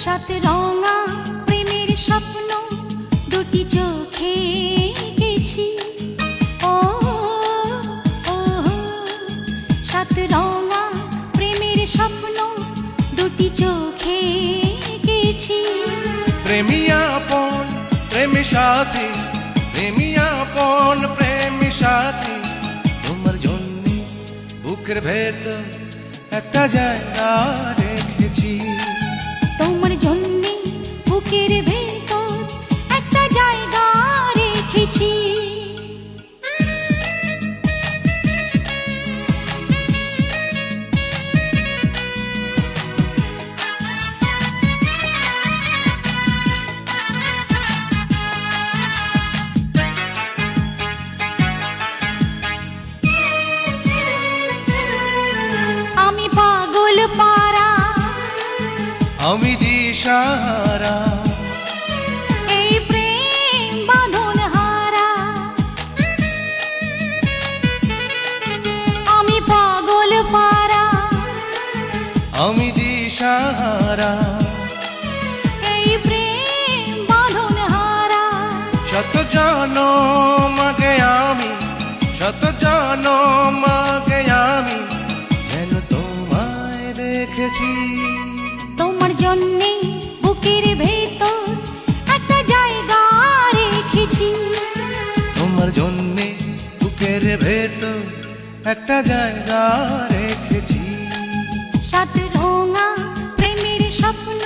সাত রঙা প্রেমের স্বপ্ন দুটি চোখে এঁকেছি। ও ও সাত রঙা প্রেমের স্বপ্ন দুটি চোখে এঁকেছি। প্রেমী আপন প্রেমী সাথী, প্রেমী আপন প্রেমী সাথী, তোমার জন্য বুকের ভেতর একটা জায়গা রেখেছি। তোমার জন্যে বুকের ভেতর একটা জায়গা রেখেছি। আমি পাগল পারা, আমি দিশাহারা, এই প্রেম বাঁধন হারা। আমি পাগল পারা, আমি দিশাহারা, এই প্রেম বাঁধন হারা। শত জনম আগে আমি, শত জনম আগে আমি যেন তোমায় দেখেছি। তোমার জন্যে বুকের ভেতর একটা জায়গা রেখেছি। তোমার জন্যে বুকের ভেতর একটা জায়গা রেখেছি। সাত রঙা প্রেমের স্বপ্ন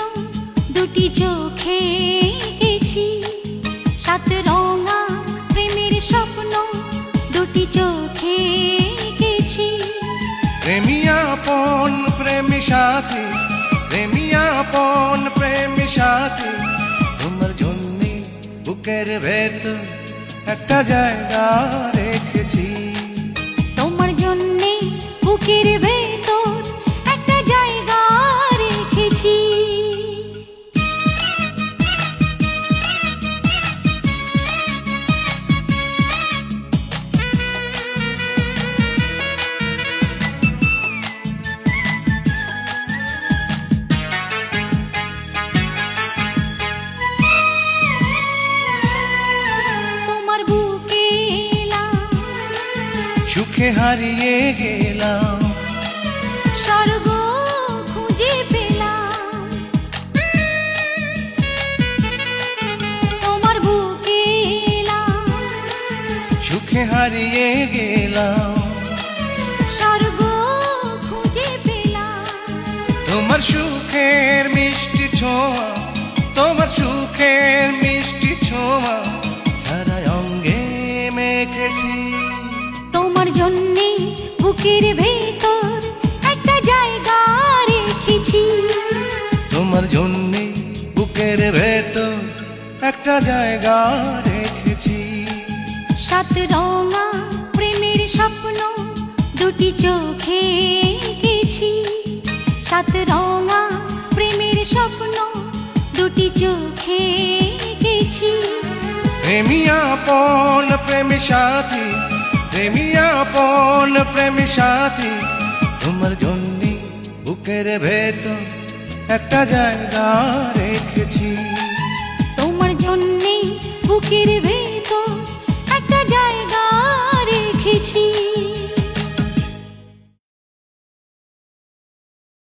দুটি চোখে এঁকেছি। সাত রঙা প্রেমের স্বপ্ন দুটি চোখে এঁকেছি। প্রেমী আপন প্রেমী সাথী, প্রেমী আপন প্রেমী সাথী, তোমার জন্যে বুকের ভেতর একটা জায়গা রেখেছি। তোমার জন্যে বুকের ভেতর একটা জায়গা রেখেছি। তোমার বুকে এলাম, সুখে হারিয়ে গেলাম, স্বর্গ খুঁজে পেলাম। তোমার বুকে এলাম, সুখে হারিয়ে গেলাম, স্বর্গ খুঁজে পেলাম। তোমার সুখের মিষ্টি ছোঁয়া, তোমার সুখের মিষ্টি ছোঁয়া সারা অঙ্গে মেখেছি। তোমার জন্যে বুকের ভেতর একটা জায়গা রেখেছি। তোমার জন্যে বুকের ভেতর একটা জায়গা রেখেছি। সাত রঙা প্রেমের স্বপ্ন দুটি চোখে এঁকেছি। সাত রঙা প্রেমের স্বপ্ন দুটি চোখে এঁকেছি। প্রেমী আপন প্রেমী সাথী, প্রেমী আপন প্রেমী সাথী, তোমার জন্যে বুকের ভেতর একটা জায়গা রেখেছি। তোমার জন্যে বুকের ভেতর একটা জায়গা রেখেছি।